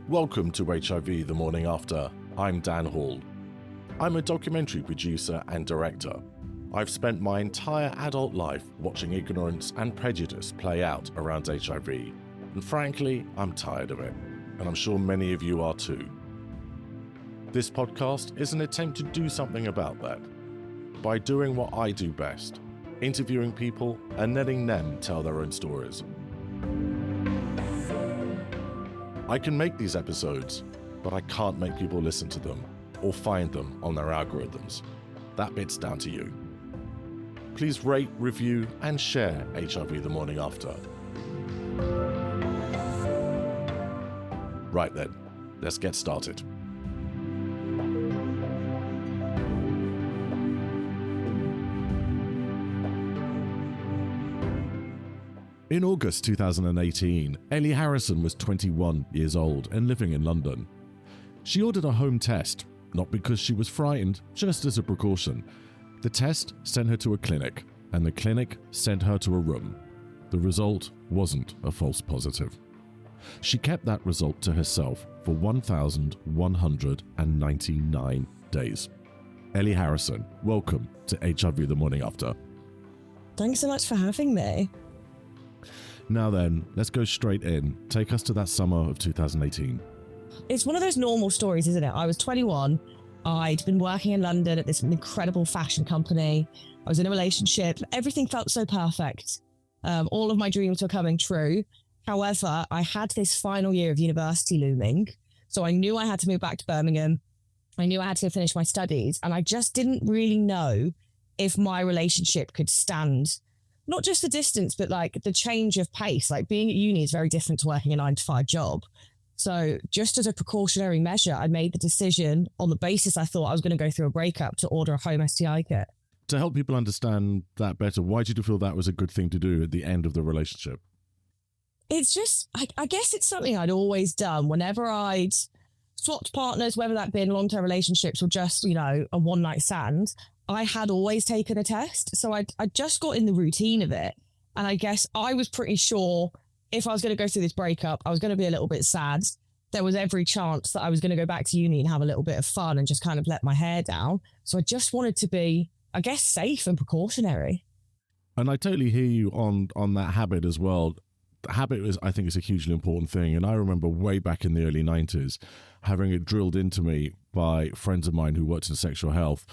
Welcome to HIV The Morning After. I'm Dan Hall. I'm a documentary producer and director. I've spent my entire adult life watching ignorance and prejudice play out around HIV. And frankly, I'm tired of it. And I'm sure many of you are too. This podcast is an attempt to do something about that. By doing what I do best, interviewing people and letting them tell their own stories. I can make these episodes, but I can't make people listen to them or find them on their algorithms. That bit's down to you. Please rate, review, and share HIV The Morning After. Right then, let's get started. In August 2018, Ellie Harrison was 21 years old and living in London. She ordered a home test, not because she was frightened, just as a precaution. The test sent her to a clinic, and the clinic sent her to a room. The result wasn't a false positive. She kept that result to herself for 1,199 days. Ellie Harrison, welcome to HIV The Morning After. Thanks so much for having me. Now then, let's go straight in. Take us to that summer of 2018. It's one of those normal stories, isn't it? I was 21. I'd been working in London at this incredible fashion company. I was in a relationship. Everything felt so perfect. All of my dreams were coming true. However, I had this final year of university looming. So I knew I had to move back to Birmingham. I knew I had to finish my studies. And I just didn't really know if my relationship could stand not just the distance, but like the change of pace. Like being at uni is very different to working a 9-to-5 job. So just as a precautionary measure, I made the decision on the basis I thought I was going to go through a breakup to order a home STI kit. To help people understand that better, why did you feel that was a good thing to do at the end of the relationship? It's just, I guess it's something I'd always done whenever I'd swapped partners, whether that been long-term relationships or just, a one-night stand. I had always taken a test. So I just got in the routine of it. And I guess I was pretty sure if I was going to go through this breakup, I was going to be a little bit sad. There was every chance that I was going to go back to uni and have a little bit of fun and just kind of let my hair down. So I just wanted to be, I guess, safe and precautionary. And I totally hear you on that habit as well. Habit I think is a hugely important thing. And I remember way back in the early 90s, having it drilled into me by friends of mine who worked in sexual health.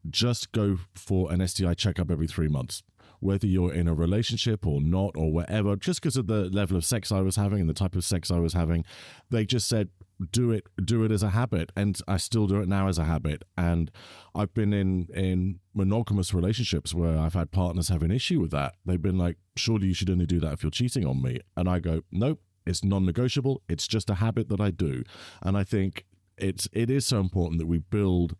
Just go for an STI checkup every 3 months, whether you're in a relationship or not or whatever. Just because of the level of sex I was having and the type of sex I was having, they just said, do it as a habit. And I still do it now as a habit. And I've been in monogamous relationships where I've had partners have an issue with that. They've been like, surely you should only do that if you're cheating on me. And I go, nope, it's non-negotiable. It's just a habit that I do. And I think it is so important that we build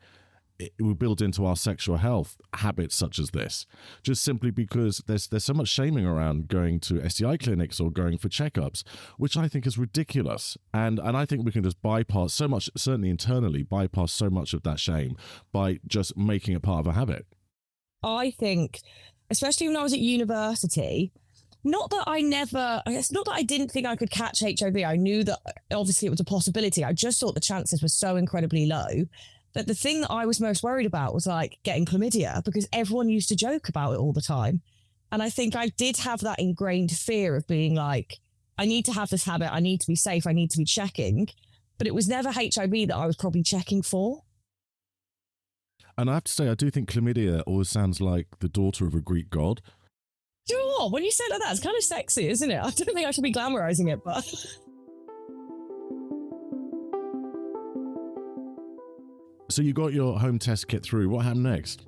into our sexual health habits such as this, just simply because there's so much shaming around going to STI clinics or going for checkups, which I think is ridiculous. And I think we can just bypass so much, certainly internally, bypass so much of that shame by just making it part of a habit. I think, especially when I was at university, not that I didn't think I could catch HIV. I knew that obviously it was a possibility. I just thought the chances were so incredibly low. But the thing that I was most worried about was like getting chlamydia, because everyone used to joke about it all the time. And I think I did have that ingrained fear of being like, I need to have this habit. I need to be safe. I need to be checking. But it was never HIV that I was probably checking for. And I have to say, I do think chlamydia always sounds like the daughter of a Greek god. Do you know what? When you say it like that, it's kind of sexy, isn't it? I don't think I should be glamorizing it, but... So you got your home test kit through. What happened next?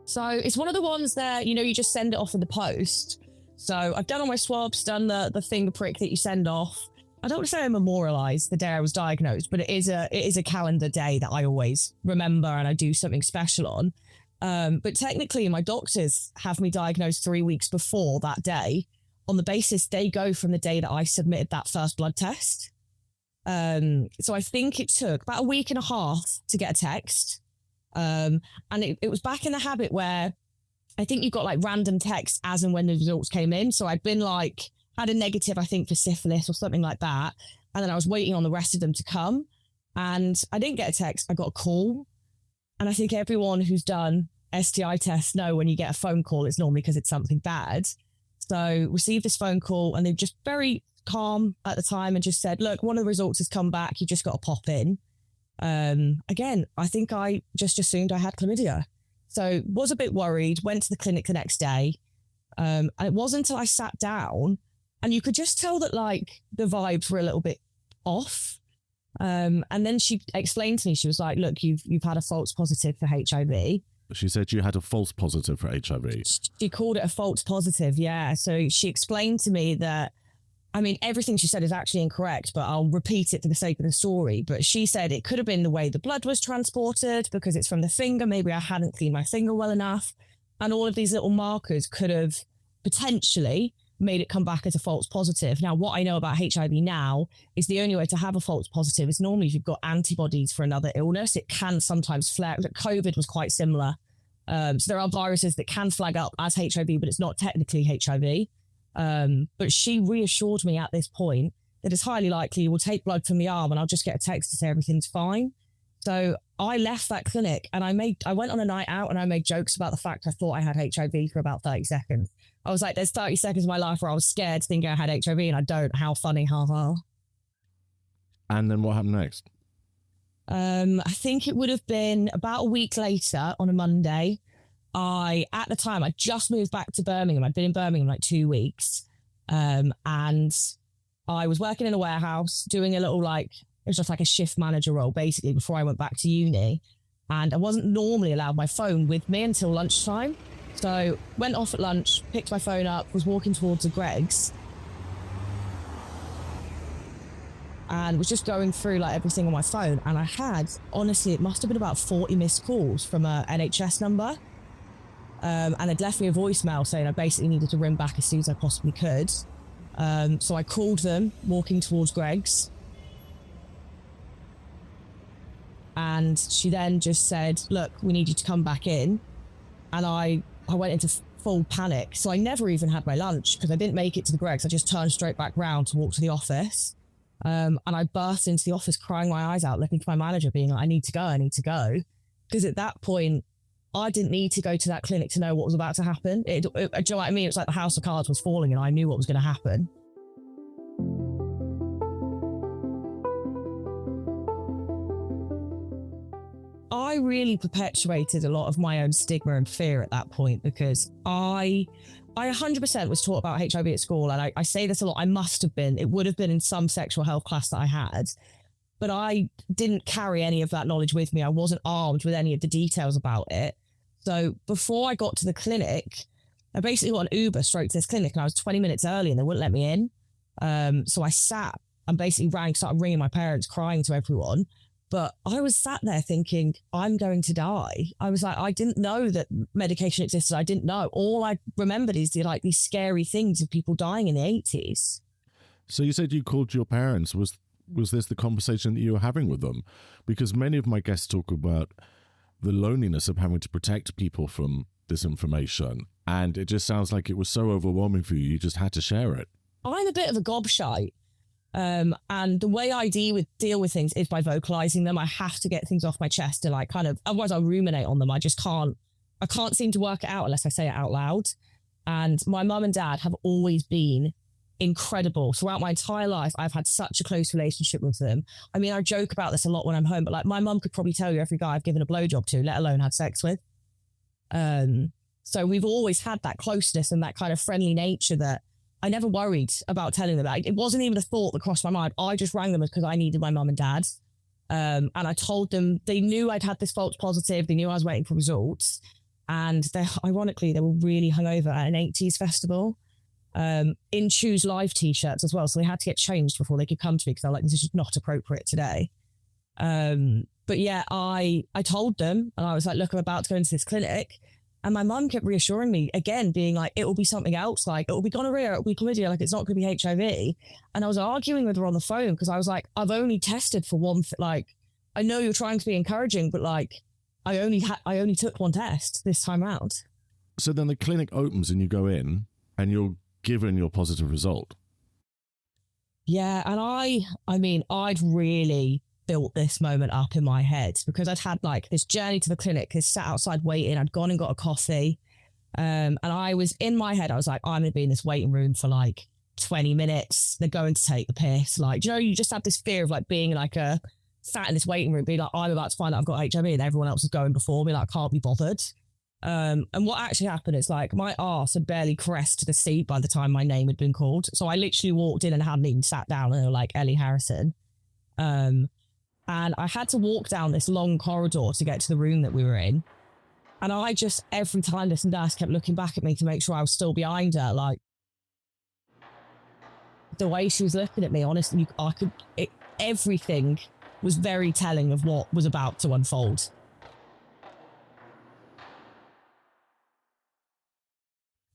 So it's one of the ones that, you just send it off in the post. So I've done all my swabs, done the finger prick that you send off. I don't want to say I memorialised the day I was diagnosed, but it is a calendar day that I always remember and I do something special on. But technically my doctors have me diagnosed 3 weeks before that day on the basis they go from the day that I submitted that first blood test. So I think it took about a week and a half to get a text. And it was back in the habit where I think you got like random texts as and when the results came in. So I'd been like, had a negative, I think, for syphilis or something like that. And then I was waiting on the rest of them to come. And I didn't get a text, I got a call. And I think everyone who's done STI tests know when you get a phone call, it's normally because it's something bad. So received this phone call and they're just very calm at the time and just said, look, one of the results has come back. You just got to pop in. Again, I think I just assumed I had chlamydia. So was a bit worried, went to the clinic the next day. And it wasn't until I sat down and you could just tell that like the vibes were a little bit off. And then she explained to me, she was like, look, you've had a false positive for HIV. She said you had a false positive for HIV. She called it a false positive, yeah. So she explained to me that, I mean, everything she said is actually incorrect, but I'll repeat it for the sake of the story. But she said it could have been the way the blood was transported because it's from the finger. Maybe I hadn't cleaned my finger well enough. And all of these little markers could have potentially made it come back as a false positive. Now, what I know about HIV now is the only way to have a false positive is normally if you've got antibodies for another illness. It can sometimes flare. COVID was quite similar. So there are viruses that can flag up as HIV, but it's not technically HIV. But she reassured me at this point that it's highly likely we'll take blood from the arm and I'll just get a text to say everything's fine. So I left that clinic and I went on a night out and I made jokes about the fact I thought I had HIV for about 30 seconds. I was like, there's 30 seconds of my life where I was scared thinking I had HIV and I don't. How funny, haha. And then what happened next? I think it would have been about a week later on a Monday. At the time, I just moved back to Birmingham. I'd been in Birmingham like 2 weeks. And I was working in a warehouse doing a little it was just like a shift manager role basically before I went back to uni. And I wasn't normally allowed my phone with me until lunchtime. So went off at lunch, picked my phone up, was walking towards the Greg's and was just going through like everything on my phone. And I had, honestly, it must have been about 40 missed calls from a NHS number. And they'd left me a voicemail saying I basically needed to ring back as soon as I possibly could. So I called them walking towards Greg's. And she then just said, look, we need you to come back in. And I went into full panic. So I never even had my lunch because I didn't make it to the Greg's. I just turned straight back round to walk to the office. And I burst into the office crying my eyes out, looking for my manager, being like, I need to go. Because at that point, I didn't need to go to that clinic to know what was about to happen. Do you know what I mean? It was like the house of cards was falling and I knew what was going to happen. I really perpetuated a lot of my own stigma and fear at that point because I 100% was taught about HIV at school. And I say this a lot. I must have been. It would have been in some sexual health class that I had. But I didn't carry any of that knowledge with me. I wasn't armed with any of the details about it. So before I got to the clinic, I basically got an Uber straight to this clinic and I was 20 minutes early and they wouldn't let me in. So I sat and basically started ringing my parents, crying to everyone. But I was sat there thinking, I'm going to die. I was like, I didn't know that medication existed. I didn't know. All I remembered is these scary things of people dying in the 80s. So you said you called your parents. Was this the conversation that you were having with them? Because many of my guests talk about the loneliness of having to protect people from this information. And it just sounds like it was so overwhelming for you, you just had to share it. I'm a bit of a gobshite. And the way I deal with things is by vocalizing them. I have to get things off my chest and otherwise I'll ruminate on them. I can't seem to work it out unless I say it out loud. And my mum and dad have always been incredible. Throughout my entire life, I've had such a close relationship with them. I mean, I joke about this a lot when I'm home, but my mum could probably tell you every guy I've given a blowjob to, let alone had sex with. So we've always had that closeness and that kind of friendly nature that I never worried about telling them that. It wasn't even a thought that crossed my mind. I just rang them because I needed my mum and dad. And I told them, they knew I'd had this false positive. They knew I was waiting for results. And ironically, they were really hungover at an 80s festival. In Choose Live t-shirts as well. So they had to get changed before they could come to me because they were like, this is just not appropriate today. But yeah, I told them and I was like, look, I'm about to go into this clinic. And my mum kept reassuring me again, being like, it will be something else. Like, it will be gonorrhea, it will be chlamydia. Like, it's not going to be HIV. And I was arguing with her on the phone because I was like, I've only tested for one. I know you're trying to be encouraging, but I only took one test this time out. So then the clinic opens and you go in and you're given your positive result. Yeah, and I mean, I'd really built this moment up in my head because I'd had like this journey to the clinic, this sat outside waiting, I'd gone and got a coffee. And I was in my head, I was like, I'm going to be in this waiting room for like 20 minutes. They're going to take the piss. Like, do you know, you just have this fear of like being like sat in this waiting room, being like, I'm about to find out I've got HIV and everyone else is going before me. Like, can't be bothered. And what actually happened is like my arse had barely caressed the seat by the time my name had been called. So I literally walked in and hadn't even sat down and they were like, Ellie Harrison. And I had to walk down this long corridor to get to the room that we were in. And I just, every time this nurse kept looking back at me to make sure I was still behind her, like the way she was looking at me, honestly, everything was very telling of what was about to unfold.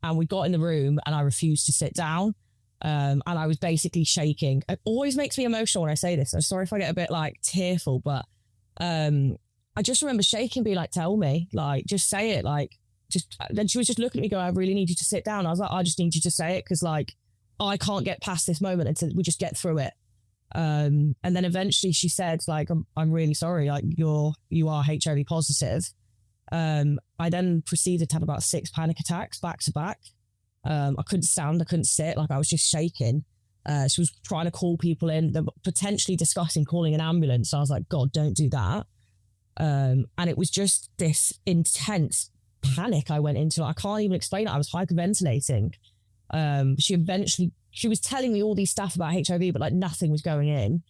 And we got in the room and I refused to sit down. And I was basically shaking. It always makes me emotional when I say this. I'm sorry if I get a bit like tearful, but I just remember shaking, being like, tell me, like, just say it. Like, just, then she was just looking at me going, I really need you to sit down. I was like, I just need you to say it. Cause like, I can't get past this moment until we just get through it. And then eventually she said like, I'm really sorry. Like you are HIV positive. I then proceeded to have about 6 panic attacks back to back. I couldn't stand, I couldn't sit, like I was just shaking. She was trying to call people in. They were potentially discussing calling an ambulance. So I was like, God, don't do that. And it was just this intense panic I went into. I can't even explain it. I was hyperventilating. She was telling me all these stuff about HIV, but like nothing was going in.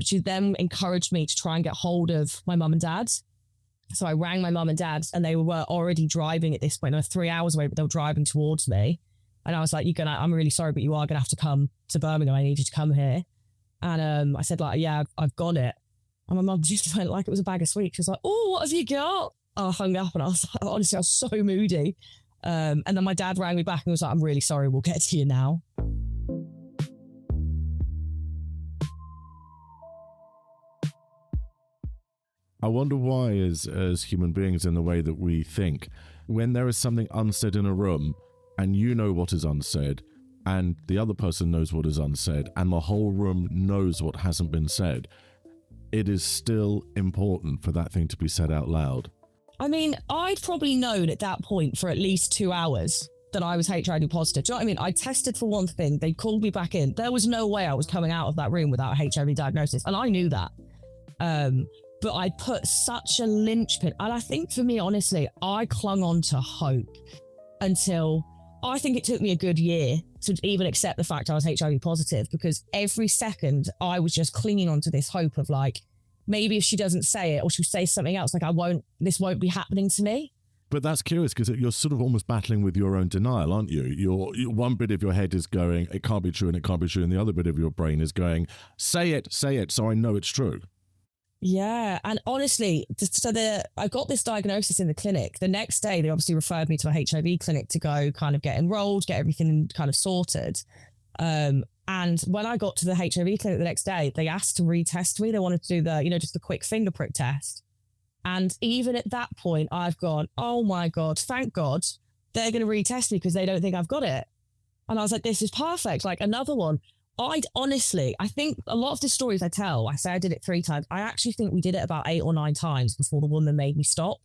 She then encouraged me to try and get hold of my mum and dad. So I rang my mum and dad and they were already driving at this point. They were 3 hours away, but they were driving towards me. And I was like, I'm really sorry, but you are going to have to come to Birmingham. I need you to come here. And I said like, yeah, I've got it. And my mum just went like it was a bag of sweets. She was like, oh, what have you got? I hung up and I was like, honestly, I was so moody. And then my dad rang me back and was like, I'm really sorry, we'll get to you now. I wonder why, as human beings, in the way that we think, when there is something unsaid in a room and you know what is unsaid and the other person knows what is unsaid and the whole room knows what hasn't been said, it is still important for that thing to be said out loud. I mean, I'd probably known at that point for at least 2 hours that I was HIV positive. Do you know what I mean? I tested for one thing. They called me back in. There was no way I was coming out of that room without a HIV diagnosis. And I knew that. But I put such a linchpin. And I think for me, honestly, I clung on to hope until I think it took me a good year to even accept the fact I was HIV positive, because every second I was just clinging on to this hope of like, maybe if she doesn't say it or she'll say something else, like this won't be happening to me. But that's curious because you're sort of almost battling with your own denial, aren't you? You're one bit of your head is going, it can't be true and it can't be true. And the other bit of your brain is going, say it, so I know it's true. Yeah. And honestly, I got this diagnosis in the clinic. The next day, they obviously referred me to a HIV clinic to go kind of get enrolled, get everything kind of sorted. And when I got to the HIV clinic the next day, they asked to retest me. They wanted to do just the quick finger prick test. And even at that point, I've gone, oh my God, thank God they're going to retest me because they don't think I've got it. And I was like, this is perfect. Like another one. I think a lot of the stories I tell, I say I did it 3 times. I actually think we did it about 8 or 9 times before the woman made me stop,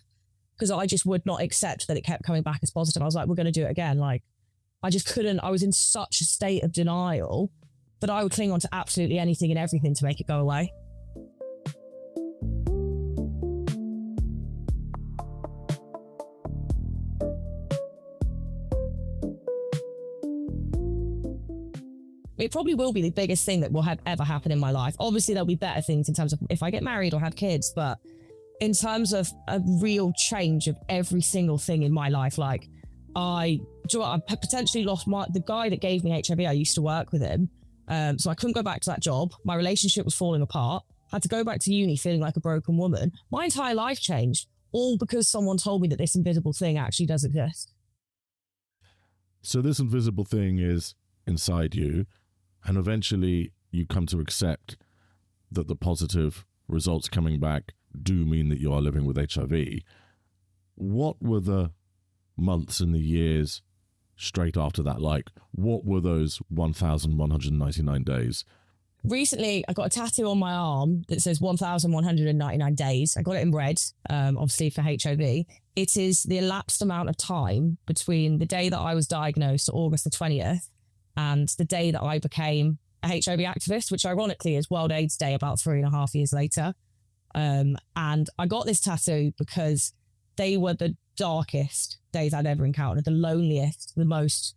because I just would not accept that it kept coming back as positive. I was like, we're going to do it again. Like, I just couldn't. I was in such a state of denial that I would cling on to absolutely anything and everything to make it go away. It probably will be the biggest thing that will ever happen in my life. Obviously, there'll be better things in terms of if I get married or have kids, but in terms of a real change of every single thing in my life, like I potentially lost the guy that gave me HIV. I used to work with him. So I couldn't go back to that job. My relationship was falling apart. Had to go back to uni feeling like a broken woman. My entire life changed, all because someone told me that this invisible thing actually does exist. So this invisible thing is inside you, and eventually you come to accept that the positive results coming back do mean that you are living with HIV. What were the months and the years straight after that like? What were those 1,199 days? Recently, I got a tattoo on my arm that says 1,199 days. I got it in red, obviously for HIV. It is the elapsed amount of time between the day that I was diagnosed, August the 20th, and the day that I became a HIV activist, which ironically is World AIDS Day about 3.5 years later. And I got this tattoo because they were the darkest days I'd ever encountered, the loneliest, the most...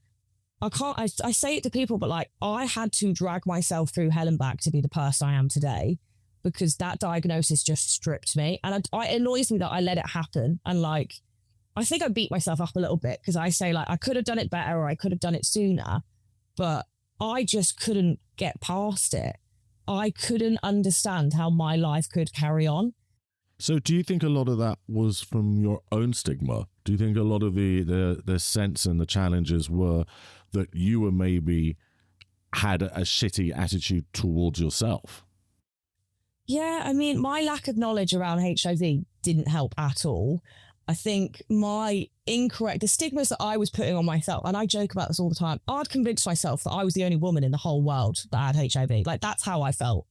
I say it to people, but like I had to drag myself through hell and back to be the person I am today, because that diagnosis just stripped me. And it annoys me that I let it happen. And like, I think I beat myself up a little bit because I say like, I could have done it better or I could have done it sooner, but I just couldn't get past it. I couldn't understand how my life could carry on. So do you think a lot of that was from your own stigma? Do you think a lot of the sense and the challenges were that you were maybe had a shitty attitude towards yourself? Yeah, I mean, my lack of knowledge around HIV didn't help at all. I think the stigmas that I was putting on myself, and I joke about this all the time, I'd convinced myself that I was the only woman in the whole world that had HIV. Like, that's how I felt.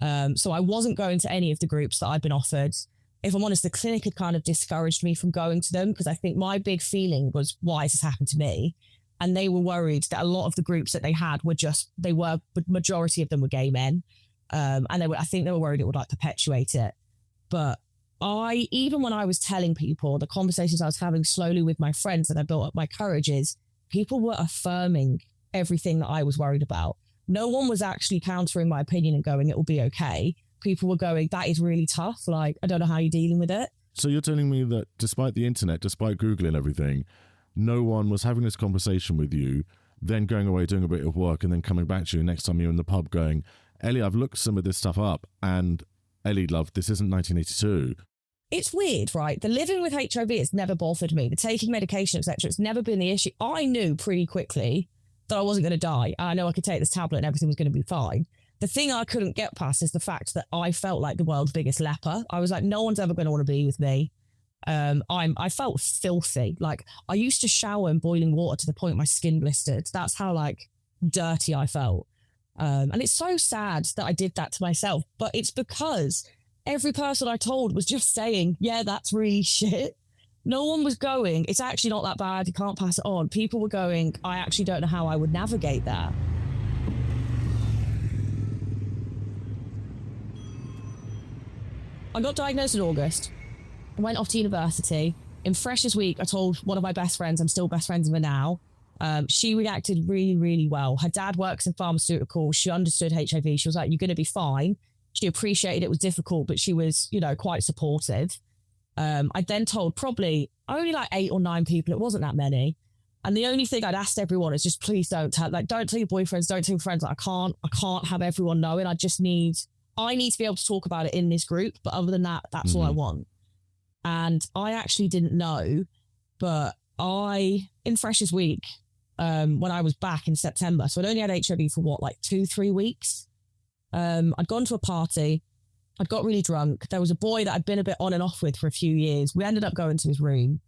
So I wasn't going to any of the groups that I'd been offered. If I'm honest, the clinic had kind of discouraged me from going to them because I think my big feeling was, why has this happened to me? And they were worried that a lot of the groups that they had the majority of them were gay men. And I think they were worried it would like perpetuate it. But even when I was telling people, the conversations I was having slowly with my friends that I built up my courage is, people were affirming everything that I was worried about. No one was actually countering my opinion and going, it will be okay. People were going, that is really tough. Like, I don't know how you're dealing with it. So you're telling me that despite the internet, despite Google and everything, no one was having this conversation with you, then going away, doing a bit of work, and then coming back to you next time you're in the pub going, Ellie, I've looked some of this stuff up, and Ellie, love, this isn't 1982. It's weird, right? The living with HIV, it's never bothered me. The taking medication, etc., it's never been the issue. I knew pretty quickly that I wasn't going to die. I know I could take this tablet and everything was going to be fine. The thing I couldn't get past is the fact that I felt like the world's biggest leper. I was like, no one's ever going to want to be with me. I felt filthy. Like, I used to shower in boiling water to the point my skin blistered. That's how like dirty I felt. And it's so sad that I did that to myself, but it's because every person I told was just saying, yeah, that's really shit. No one was going, it's actually not that bad, you can't pass it on. People were going, I actually don't know how I would navigate that. I got diagnosed in August. I went off to university. In Freshers Week, I told one of my best friends, I'm still best friends with her now. She reacted really, really well. Her dad works in pharmaceuticals. She understood HIV. She was like, you're going to be fine. She appreciated it was difficult, but she was, quite supportive. I then told probably only like 8 or 9 people. It wasn't that many. And the only thing I'd asked everyone is just, please don't tell your boyfriends, don't tell your friends. Like, I can't have everyone knowing. I need to be able to talk about it in this group. But other than that, that's all I want. And I actually didn't know, but in Freshers Week, when I was back in September, so I'd only had HIV for 2-3 weeks. I'd gone to a party. I'd got really drunk. There was a boy that I'd been a bit on and off with for a few years. We ended up going to his room.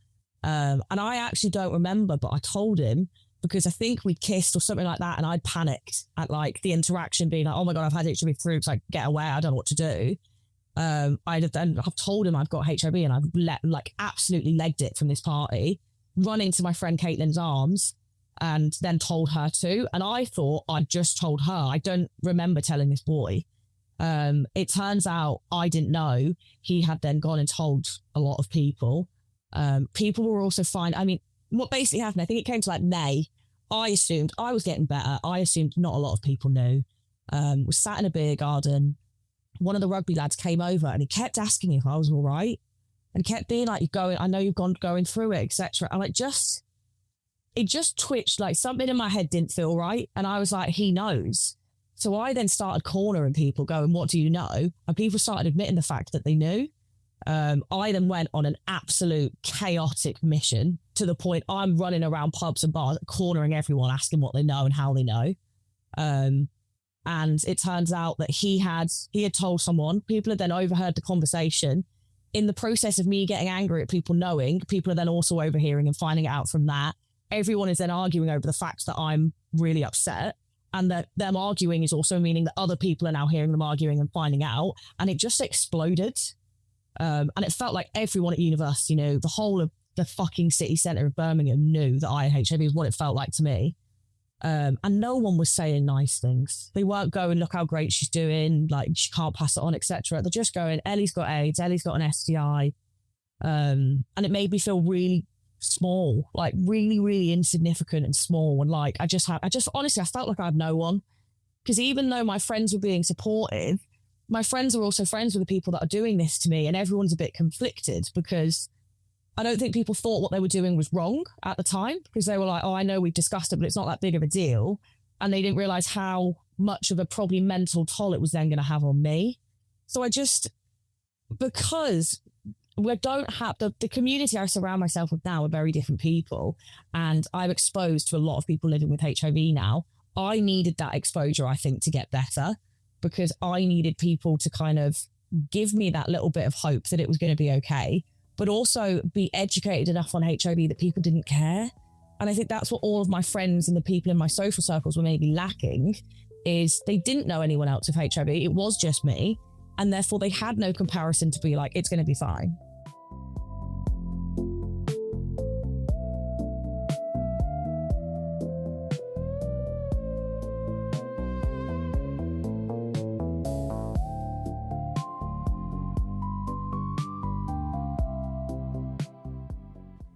And I actually don't remember, but I told him because I think we'd kissed or something like that. And I'd panicked at the interaction being like, oh my God, I've had HIV through. It's like, get away. I don't know what to do. I've told him I've got HIV and I've absolutely legged it from this party, running to my friend Caitlin's arms and then told her too. And I thought I'd just told her. I don't remember telling this boy. It turns out I didn't know. He had then gone and told a lot of people. People were also fine. I mean, what basically happened, I think it came to May. I assumed I was getting better. I assumed not a lot of people knew. We sat in a beer garden. One of the rugby lads came over and he kept asking me if I was all right. And kept being like, I know you've going through it, etc. And it just twitched, something in my head didn't feel right. And I was like, he knows. So I then started cornering people going, what do you know? And people started admitting the fact that they knew. I then went on an absolute chaotic mission to the point I'm running around pubs and bars, cornering everyone, asking what they know and how they know. And it turns out that he had told someone. People had then overheard the conversation. In the process of me getting angry at people knowing, people are then also overhearing and finding out from that. everyone is then arguing over the fact that I'm really upset, and that them arguing is also meaning that other people are now hearing them arguing and finding out. And it just exploded. And it felt like everyone at university knew, the whole of the fucking city centre of Birmingham knew that I had HIV, is what it felt like to me. And no one was saying nice things. They weren't going, look how great she's doing, like she can't pass it on, etc. They're just going, Ellie's got AIDS, Ellie's got an STI. And it made me feel really small, like really, really insignificant and small. And like, I just honestly, I felt like I had no one. Because even though my friends were being supportive, my friends are also friends with the people that are doing this to me. And everyone's a bit conflicted, because I don't think people thought what they were doing was wrong at the time, because they were like, oh, I know we've discussed it, but it's not that big of a deal. And they didn't realize how much of a probably mental toll it was then going to have on me. So because we don't have the community I surround myself with now are very different people, and I'm exposed to a lot of people living with HIV now. I needed that exposure, I think, to get better, because I needed people to kind of give me that little bit of hope that it was going to be okay, but also be educated enough on HIV that people didn't care. And I think that's what all of my friends and the people in my social circles were maybe lacking, is they didn't know anyone else with HIV. It was just me. And therefore they had no comparison to be like, it's going to be fine.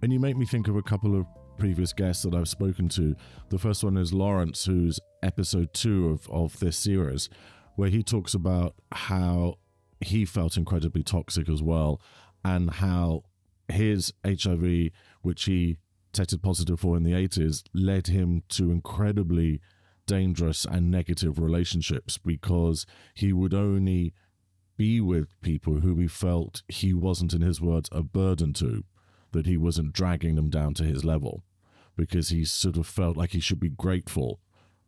And you make me think of a couple of previous guests that I've spoken to. The first one is Lawrence, who's episode 2 of this series, where he talks about how he felt incredibly toxic as well, and how his HIV, which he tested positive for in the 80s, led him to incredibly dangerous and negative relationships, because he would only be with people who he felt he wasn't, in his words, a burden to, that he wasn't dragging them down to his level, because he sort of felt like he should be grateful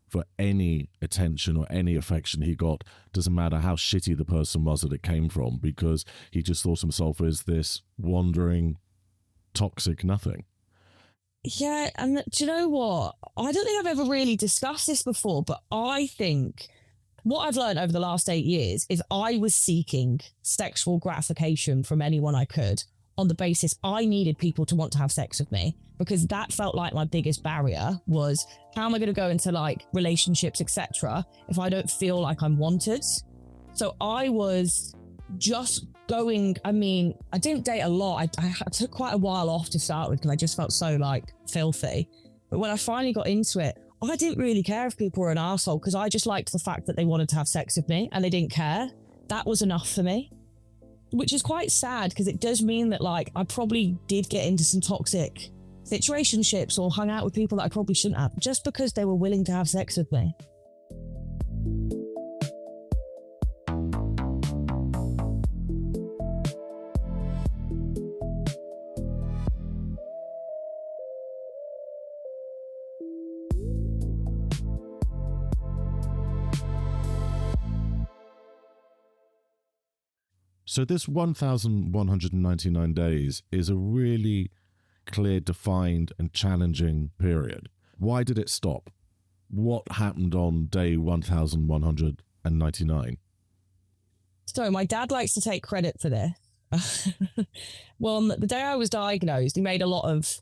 for any attention or any affection he got. Doesn't matter how shitty the person was that it came from, because he just thought himself as this wandering, toxic nothing. Yeah, and do you know what? I don't think I've ever really discussed this before, but I think what I've learned over the last 8 years is I was seeking sexual gratification from anyone I could, on the basis I needed people to want to have sex with me, because that felt like my biggest barrier was, how am I going to go into like relationships, etc., if I don't feel like I'm wanted? So I was just going, I mean, I didn't date a lot. I took quite a while off to start with, because I just felt so like filthy. But when I finally got into it, I didn't really care if people were an arsehole, because I just liked the fact that they wanted to have sex with me and they didn't care. That was enough for me. Which is quite sad, because it does mean that like I probably did get into some toxic situationships or hung out with people that I probably shouldn't have, just because they were willing to have sex with me. So this 1,199 days is a really clear, defined and challenging period. Why did it stop? What happened on day 1,199? So my dad likes to take credit for this. Well, on the day I was diagnosed, he made a lot of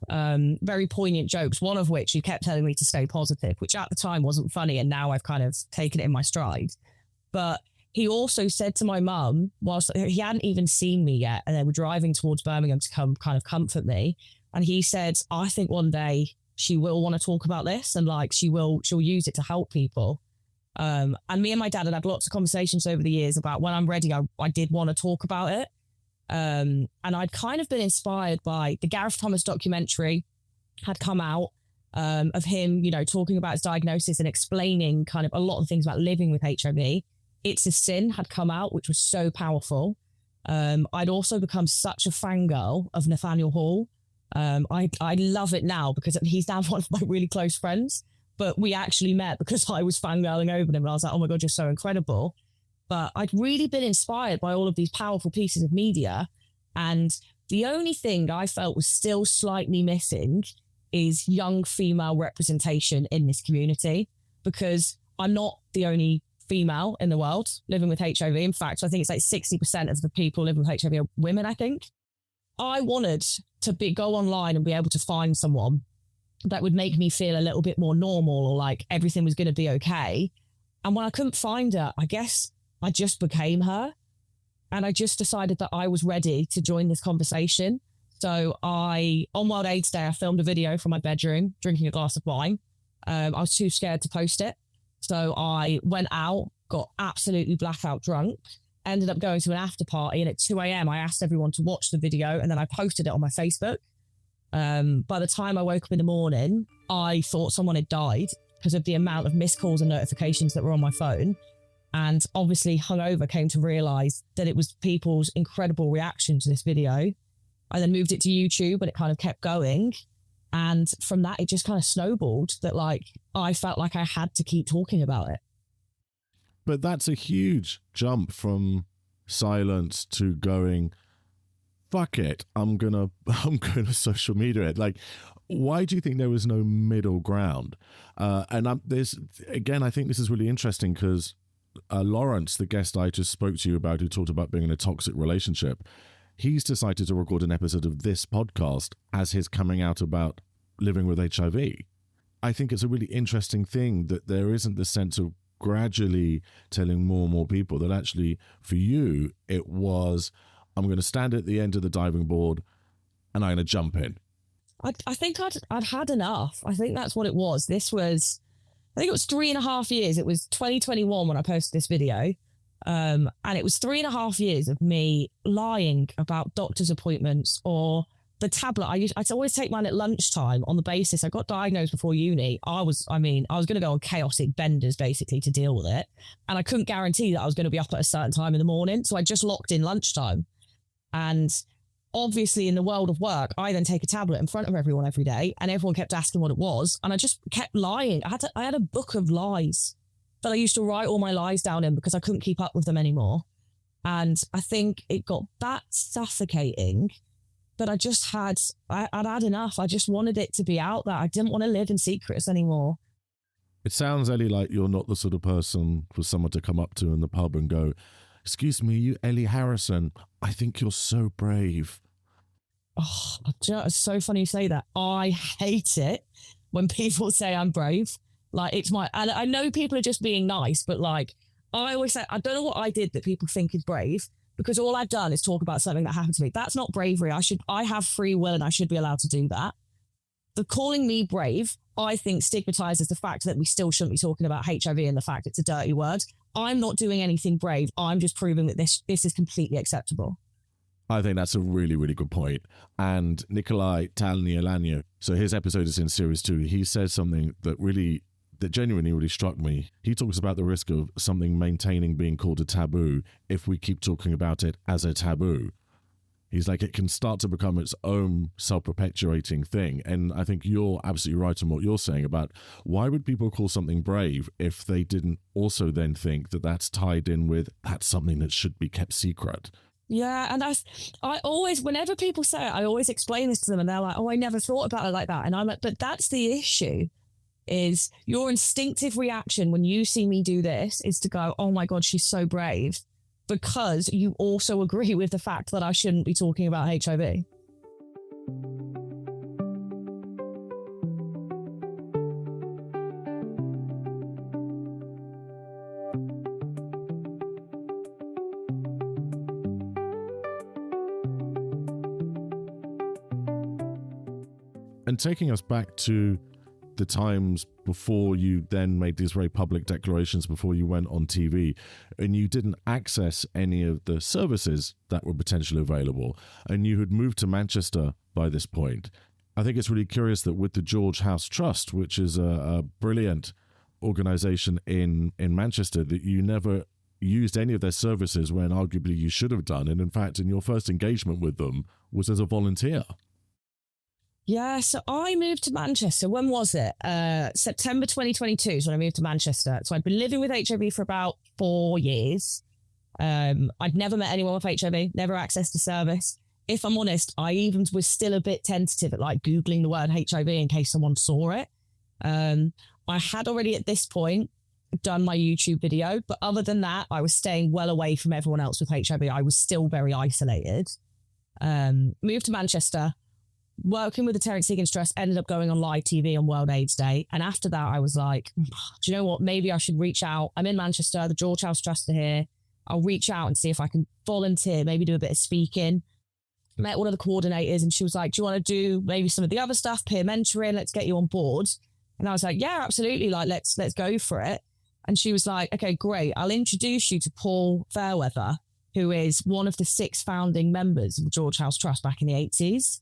very poignant jokes, one of which he kept telling me to stay positive, which at the time wasn't funny, and now I've kind of taken it in my stride. But he also said to my mum, whilst he hadn't even seen me yet, and they were driving towards Birmingham to come kind of comfort me, and he said, I think one day she will want to talk about this, and like she'll use it to help people. And me and my dad had had lots of conversations over the years about when I'm ready, I did want to talk about it. And I'd kind of been inspired by the Gareth Thomas documentary had come out of him, you know, talking about his diagnosis and explaining kind of a lot of things about living with HIV. It's a Sin had come out, which was so powerful. I'd also become such a fangirl of Nathaniel Hall. I love it now because he's now one of my really close friends, but we actually met because I was fangirling over him and I was like, oh my God, you're so incredible. But I'd really been inspired by all of these powerful pieces of media. And the only thing I felt was still slightly missing is young female representation in this community, because I'm not the only female in the world living with HIV. In fact, I think it's like 60% of the people living with HIV are women, I think. I wanted to go online and be able to find someone that would make me feel a little bit more normal, or like everything was going to be okay. And when I couldn't find her, I guess I just became her. And I just decided that I was ready to join this conversation. So on World AIDS Day, I filmed a video from my bedroom, drinking a glass of wine. I was too scared to post it. So I went out, got absolutely blackout drunk, ended up going to an after party. And at 2 a.m, I asked everyone to watch the video, and then I posted it on my Facebook. By the time I woke up in the morning, I thought someone had died because of the amount of missed calls and notifications that were on my phone. And obviously hungover, came to realize that it was people's incredible reaction to this video. I then moved it to YouTube, and it kind of kept going. And from that, it just kind of snowballed that like I felt like I had to keep talking about it. But that's a huge jump from silence to going, fuck it, I'm gonna social media it. Like, why do you think there was no middle ground? There's again, I think this is really interesting because Lawrence, the guest I just spoke to you about, who talked about being in a toxic relationship, he's decided to record an episode of this podcast as his coming out about living with HIV. I think it's a really interesting thing that there isn't the sense of gradually telling more and more people that actually for you, it was, I'm going to stand at the end of the diving board and I'm going to jump in. I think I'd had enough. I think that's what it was. I think it was 3.5 years. It was 2021 when I posted this video. And it was 3.5 years of me lying about doctor's appointments or the tablet. I'd always take mine at lunchtime on the basis I got diagnosed before uni. I was going to go on chaotic benders basically to deal with it. And I couldn't guarantee that I was going to be up at a certain time in the morning. So I just locked in lunchtime. And obviously in the world of work, I then take a tablet in front of everyone every day, and everyone kept asking what it was. And I just kept lying. I had a book of lies that I used to write all my lies down in because I couldn't keep up with them anymore. And I think it got that suffocating that I'd had enough. I just wanted it to be out there. I didn't want to live in secrets anymore. It sounds, Ellie, like you're not the sort of person for someone to come up to in the pub and go, excuse me, you Ellie Harrison, I think you're so brave. Oh, it's so funny you say that. I hate it when people say I'm brave. Like, and I know people are just being nice, but like, I always say, I don't know what I did that people think is brave, because all I've done is talk about something that happened to me. That's not bravery. I have free will and I should be allowed to do that. The calling me brave, I think, stigmatizes the fact that we still shouldn't be talking about HIV and the fact it's a dirty word. I'm not doing anything brave. I'm just proving that this is completely acceptable. I think that's a really, really good point. And Nikolai Talnielania, so his episode is in series 2. He says something that genuinely really struck me. He talks about the risk of something maintaining being called a taboo if we keep talking about it as a taboo. He's like, it can start to become its own self-perpetuating thing. And I think you're absolutely right in what you're saying about why would people call something brave if they didn't also then think that that's tied in with that's something that should be kept secret. Yeah, and I always, whenever people say it, I always explain this to them and they're like, oh, I never thought about it like that. And I'm like, but that's the issue, is your instinctive reaction when you see me do this is to go, oh my God, she's so brave. Because you also agree with the fact that I shouldn't be talking about HIV. And taking us back to the times before you then made these very public declarations, before you went on TV, and you didn't access any of the services that were potentially available, and you had moved to Manchester by this point. I think it's really curious that with the George House Trust, which is a brilliant organisation in Manchester, that you never used any of their services when arguably you should have done. And in fact, in your first engagement with them was as a volunteer. Yeah, so I moved to Manchester. When was it? September 2022 is when I moved to Manchester. So I'd been living with HIV for about 4 years. I'd never met anyone with HIV, never accessed a service. if I'm honest, I even was still a bit tentative at like Googling the word HIV in case someone saw it. I had already at this point done my YouTube video, but other than that, I was staying well away from everyone else with HIV. I was still very isolated. Moved to Manchester, working with the Terence Higgins Trust, ended up going on live TV on World AIDS Day. And after that, I was like, do you know what? Maybe I should reach out. I'm in Manchester, the George House Trust are here. I'll reach out and see if I can volunteer, maybe do a bit of speaking. Met one of the coordinators and she was like, do you want to do maybe some of the other stuff, peer mentoring? Let's get you on board. And I was like, yeah, absolutely. Like, let's go for it. And she was like, okay, great. I'll introduce you to Paul Fairweather, who is one of the 6 founding members of the George House Trust back in the 80s.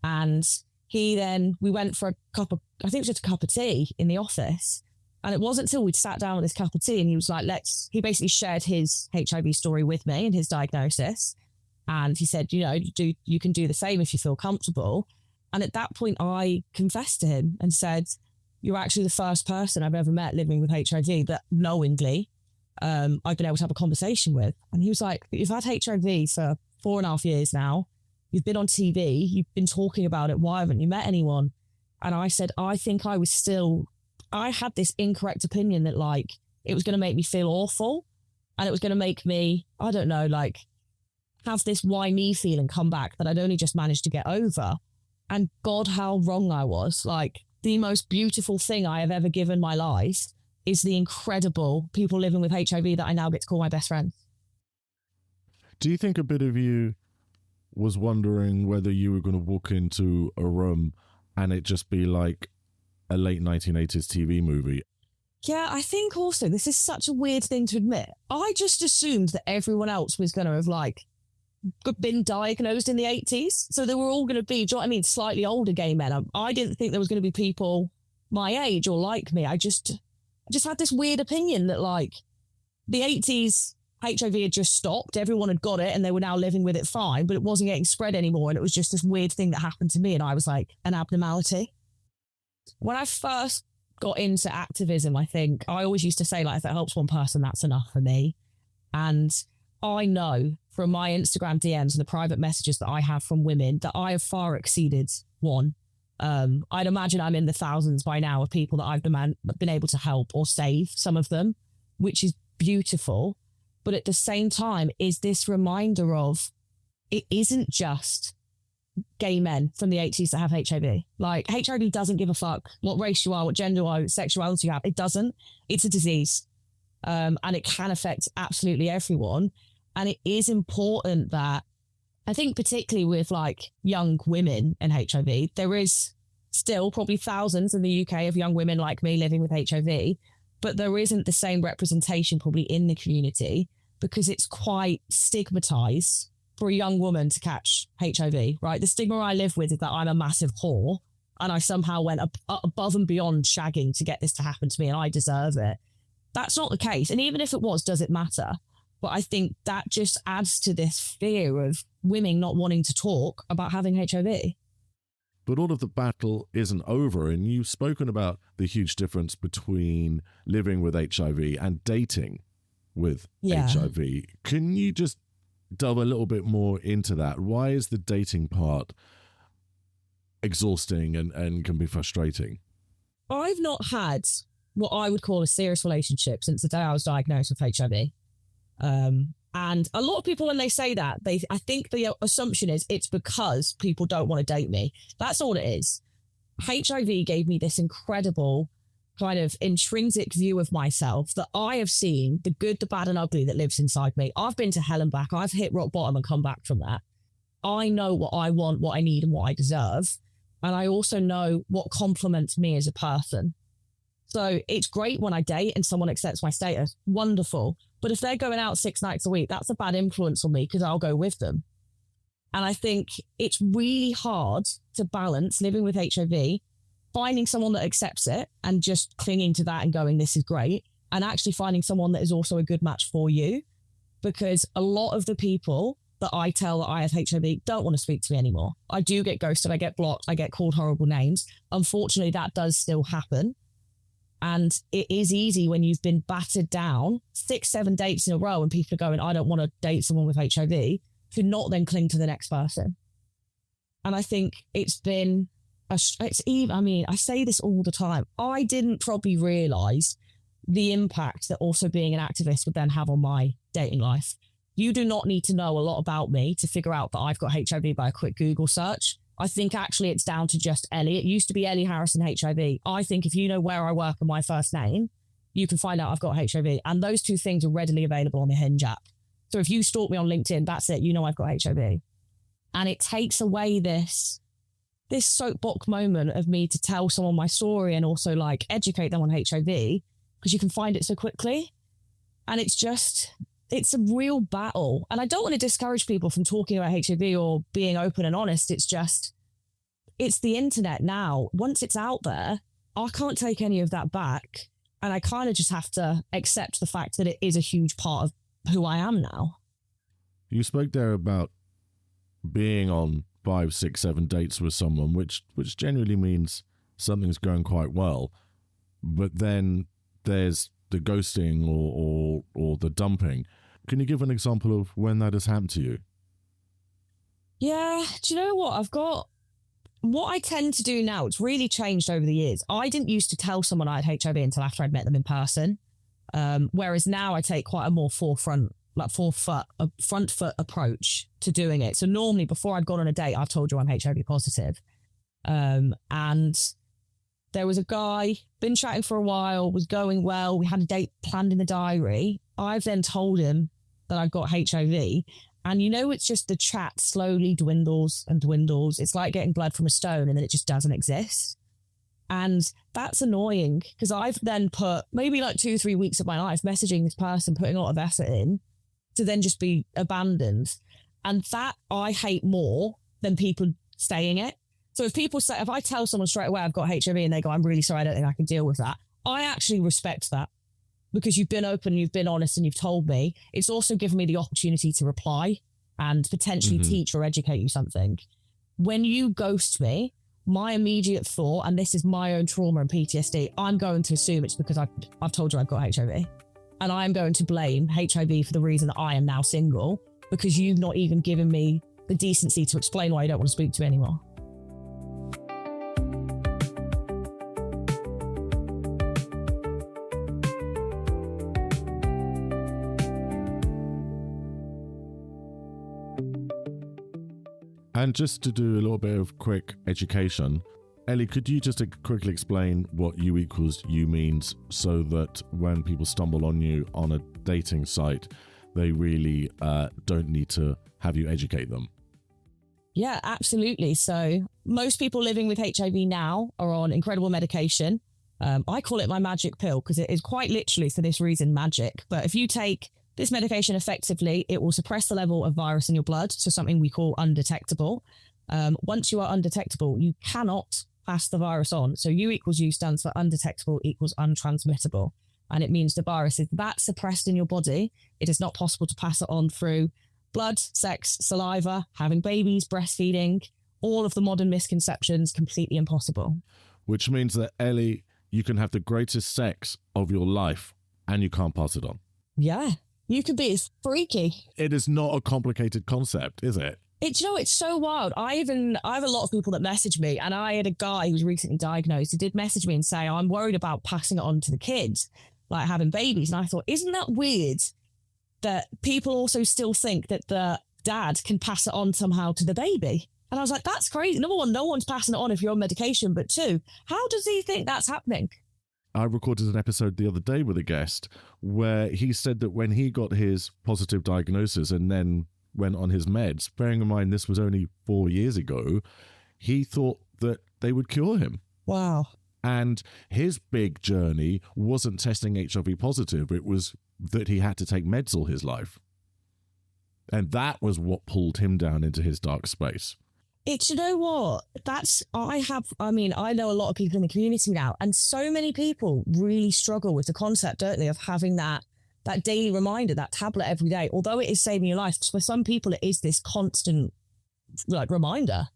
And we went for I think it was just a cup of tea in the office. And it wasn't until we'd sat down with this cup of tea and he was like, he basically shared his HIV story with me and his diagnosis. And he said, you can do the same if you feel comfortable. And at that point, I confessed to him and said, you're actually the first person I've ever met living with HIV that knowingly I've been able to have a conversation with. And he was like, you've had HIV for 4.5 years now. You've been on TV. You've been talking about it. Why haven't you met anyone? And I said, I think I had this incorrect opinion that like it was going to make me feel awful and it was going to make me, I don't know, like have this why me feeling come back that I'd only just managed to get over. And God, how wrong I was. Like the most beautiful thing I have ever given my life is the incredible people living with HIV that I now get to call my best friends. Do you think a bit of you was wondering whether you were going to walk into a room and it just be like a late 1980s TV movie? Yeah, I think also this is such a weird thing to admit. I just assumed that everyone else was going to have like been diagnosed in the 80s. So they were all going to be, do you know what I mean, slightly older gay men. I didn't think there was going to be people my age or like me. I just had this weird opinion that like the 80s HIV had just stopped. Everyone had got it and they were now living with it fine, but it wasn't getting spread anymore. And it was just this weird thing that happened to me. And I was like an abnormality. When I first got into activism, I think I always used to say, like, if it helps one person, that's enough for me. And I know from my Instagram DMs and the private messages that I have from women that I have far exceeded one. I'd imagine I'm in the thousands by now of people that I've been able to help or save, some of them, which is beautiful. But at the same time, is this reminder of it isn't just gay men from the 80s that have HIV. Like HIV doesn't give a fuck what race you are, what gender you are, what sexuality you have. It doesn't. It's a disease. And it can affect absolutely everyone. And it is important that I think particularly with like young women and HIV, there is still probably thousands in the UK of young women like me living with HIV, but there isn't the same representation probably in the community because it's quite stigmatized for a young woman to catch HIV, right? The stigma I live with is that I'm a massive whore and I somehow went above and beyond shagging to get this to happen to me and I deserve it. That's not the case. And even if it was, does it matter? But I think that just adds to this fear of women not wanting to talk about having HIV. But all of the battle isn't over. And you've spoken about the huge difference between living with HIV and dating with HIV. Can you just delve a little bit more into that? Why is the dating part exhausting and can be frustrating? I've not had what I would call a serious relationship since the day I was diagnosed with HIV. And a lot of people, when they say that, I think the assumption is it's because people don't want to date me. That's all it is. HIV gave me this incredible kind of intrinsic view of myself that I have seen the good, the bad and ugly that lives inside me. I've been to hell and back. I've hit rock bottom and come back from that. I know what I want, what I need and what I deserve. And I also know what complements me as a person. So it's great when I date and someone accepts my status. Wonderful. But if they're going out 6 nights a week, that's a bad influence on me because I'll go with them. And I think it's really hard to balance living with HIV, finding someone that accepts it and just clinging to that and going, this is great. And actually finding someone that is also a good match for you. Because a lot of the people that I tell that I have HIV don't want to speak to me anymore. I do get ghosted. I get blocked. I get called horrible names. Unfortunately, that does still happen. And it is easy when you've been battered down 6-7 dates in a row and people are going, I don't want to date someone with HIV, to not then cling to the next person. And I think it's been, I say this all the time. I didn't probably realise the impact that also being an activist would then have on my dating life. You do not need to know a lot about me to figure out that I've got HIV by a quick Google search. I think actually it's down to just Ellie. It used to be Ellie Harrison HIV. I think if you know where I work and my first name, you can find out I've got HIV. And those two things are readily available on the Hinge app. So if you stalk me on LinkedIn, that's it. You know I've got HIV. And it takes away this soapbox moment of me to tell someone my story and also like educate them on HIV, because you can find it so quickly. And it's a real battle. And I don't want to discourage people from talking about HIV or being open and honest. It's the internet now. Once it's out there, I can't take any of that back. And I kind of just have to accept the fact that it is a huge part of who I am now. You spoke there about being on 5, 6, 7 dates with someone, which generally means something's going quite well. But then there's the ghosting or the dumping. Can you give an example of when that has happened to you? Yeah, do you know what? What I tend to do now, it's really changed over the years. I didn't used to tell someone I had HIV until after I'd met them in person. Whereas now I take quite a more front foot approach to doing it. So normally before I'd gone on a date, I've told you I'm HIV positive. And there was a guy, been chatting for a while, was going well. We had a date planned in the diary. I've then told him that I've got HIV. And it's just the chat slowly dwindles and dwindles. It's like getting blood from a stone and then it just doesn't exist. And that's annoying because I've then put maybe like 2-3 weeks of my life messaging this person, putting a lot of effort in to then just be abandoned. And that I hate more than people saying it. So if I tell someone straight away I've got HIV and they go, I'm really sorry, I don't think I can deal with that, I actually respect that. Because you've been open, you've been honest, and you've told me. It's also given me the opportunity to reply and potentially teach or educate you something. When you ghost me, my immediate thought, and this is my own trauma and PTSD, I'm going to assume it's because I've told you I've got HIV. And I'm going to blame HIV for the reason that I am now single, because you've not even given me the decency to explain why you don't want to speak to me anymore. And just to do a little bit of quick education, Ellie, could you just quickly explain what U equals U means so that when people stumble on you on a dating site, they really don't need to have you educate them? Yeah, absolutely. So most people living with HIV now are on incredible medication. I call it my magic pill because it is quite literally for this reason magic. But if you take this medication effectively, it will suppress the level of virus in your blood, so something we call undetectable. Once you are undetectable, you cannot pass the virus on. So U equals U stands for undetectable equals untransmittable. And it means the virus is that suppressed in your body, it is not possible to pass it on through blood, sex, saliva, having babies, breastfeeding, all of the modern misconceptions, completely impossible. Which means that, Ellie, you can have the greatest sex of your life and you can't pass it on. Yeah. You could be as freaky. It is not a complicated concept, is it? It's so wild. I have a lot of people that message me, and I had a guy who was recently diagnosed who did message me and say, I'm worried about passing it on to the kids, like having babies. And I thought, isn't that weird that people also still think that the dad can pass it on somehow to the baby? And I was like, that's crazy. Number one, no one's passing it on if you're on medication. But two, how does he think that's happening? I recorded an episode the other day with a guest where he said that when he got his positive diagnosis and then went on his meds, bearing in mind this was only 4 years ago, he thought that they would cure him. Wow. And his big journey wasn't testing HIV positive. It was that he had to take meds all his life. And that was what pulled him down into his dark space. You know what? I know a lot of people in the community now, and so many people really struggle with the concept, don't they, of having that daily reminder, that tablet every day. Although it is saving your life, for some people it is this constant reminder.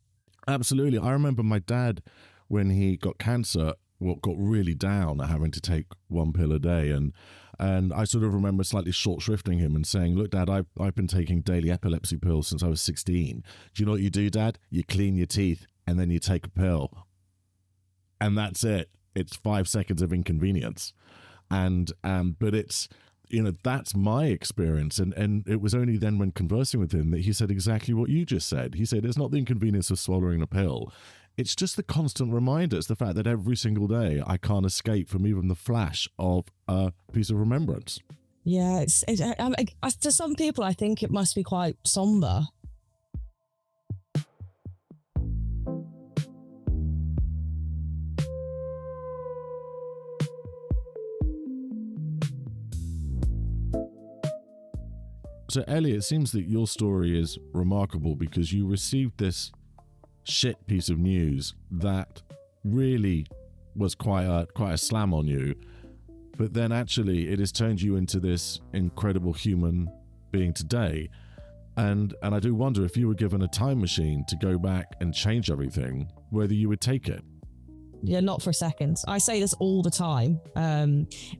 Absolutely. I remember my dad, when he got cancer, got really down at having to take one pill a day, and I sort of remember slightly short shrifting him and saying, "Look, Dad, I've been taking daily epilepsy pills since I was 16. Do you know what you do, Dad? You clean your teeth and then you take a pill, and that's it. It's 5 seconds of inconvenience." And but it's, that's my experience. And it was only then when conversing with him that he said exactly what you just said. He said, it's not the inconvenience of swallowing a pill. It's just the constant reminder. It's the fact that every single day I can't escape from even the flash of a piece of remembrance. Yeah, to some people, I think it must be quite somber. So, Ellie, it seems that your story is remarkable because you received this shit piece of news that really was quite a slam on you, but then actually it has turned you into this incredible human being today. And I do wonder, if you were given a time machine to go back and change everything, whether you would take it. Yeah, not for a second. I say this all the time.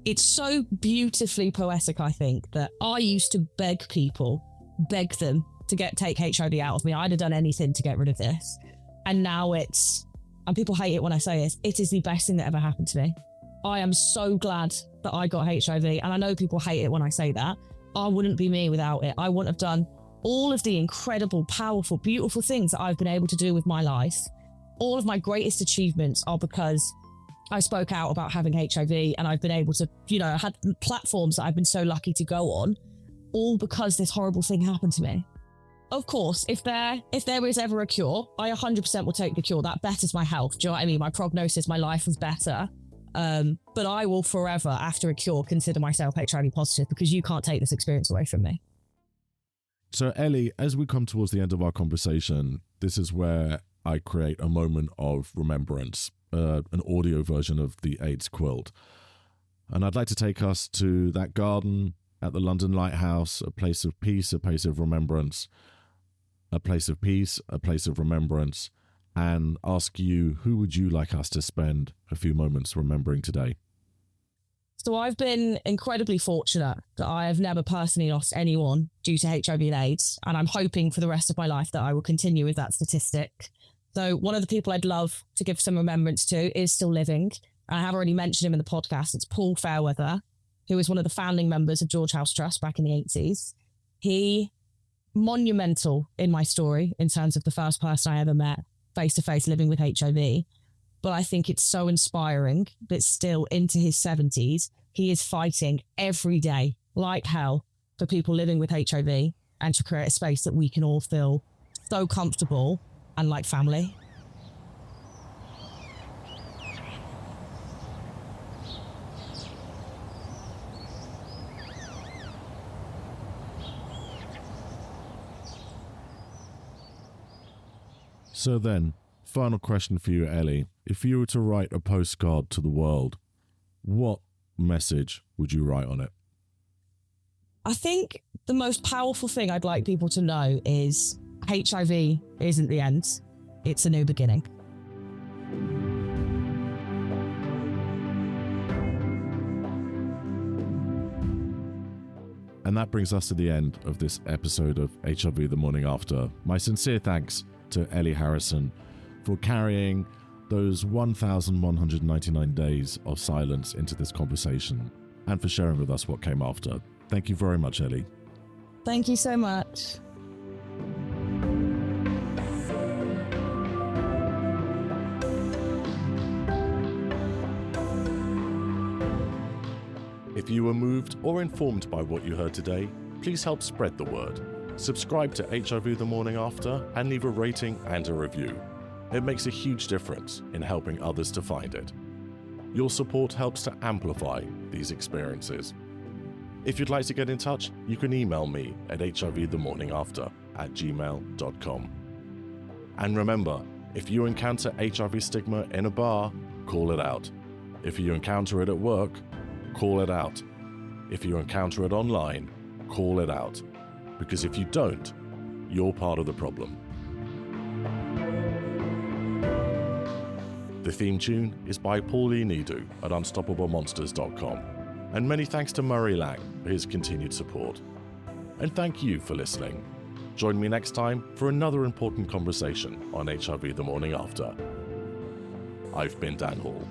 It's so beautifully poetic, I think, that I used to beg them to take HIV out of me. I'd have done anything to get rid of this. And now and people hate it when I say this, it is the best thing that ever happened to me. I am so glad that I got HIV. And I know people hate it when I say that. I wouldn't be me without it. I wouldn't have done all of the incredible, powerful, beautiful things that I've been able to do with my life. All of my greatest achievements are because I spoke out about having HIV, and I've been able to, I had platforms that I've been so lucky to go on, all because this horrible thing happened to me. Of course, if there is ever a cure, I 100% will take the cure. That betters my health. Do you know what I mean? My prognosis, my life was better. But I will forever, after a cure, consider myself HIV positive, because you can't take this experience away from me. So, Ellie, as we come towards the end of our conversation, this is where I create a moment of remembrance, an audio version of the AIDS quilt. And I'd like to take us to that garden at the London Lighthouse, a place of peace, a place of remembrance, a place of peace, a place of remembrance, and ask you, who would you like us to spend a few moments remembering today? So I've been incredibly fortunate that I have never personally lost anyone due to HIV and AIDS, and I'm hoping for the rest of my life that I will continue with that statistic. So one of the people I'd love to give some remembrance to is still living. I have already mentioned him in the podcast. It's Paul Fairweather, who was one of the founding members of George House Trust back in the 80s. He, monumental in my story in terms of the first person I ever met face-to-face living with HIV. But I think it's so inspiring that still into his 70s, he is fighting every day like hell for people living with HIV and to create a space that we can all feel so comfortable and like family. So then, final question for you, Ellie. If you were to write a postcard to the world, what message would you write on it? I think the most powerful thing I'd like people to know is HIV isn't the end. It's a new beginning. And that brings us to the end of this episode of HIV The Morning After. My sincere thanks to Ellie Harrison for carrying those 1,199 days of silence into this conversation and for sharing with us what came after. Thank you very much, Ellie. Thank you so much. If you were moved or informed by what you heard today, please help spread the word. Subscribe to HIV The Morning After and leave a rating and a review. It makes a huge difference in helping others to find it. Your support helps to amplify these experiences. If you'd like to get in touch, you can email me at hivthemorningafter@gmail.com. And remember, if you encounter HIV stigma in a bar, call it out. If you encounter it at work, call it out. If you encounter it online, call it out. Because if you don't, you're part of the problem. The theme tune is by Pauline Edu at unstoppablemonsters.com. And many thanks to Murray Lang for his continued support. And thank you for listening. Join me next time for another important conversation on HIV the morning after. I've been Dan Hall.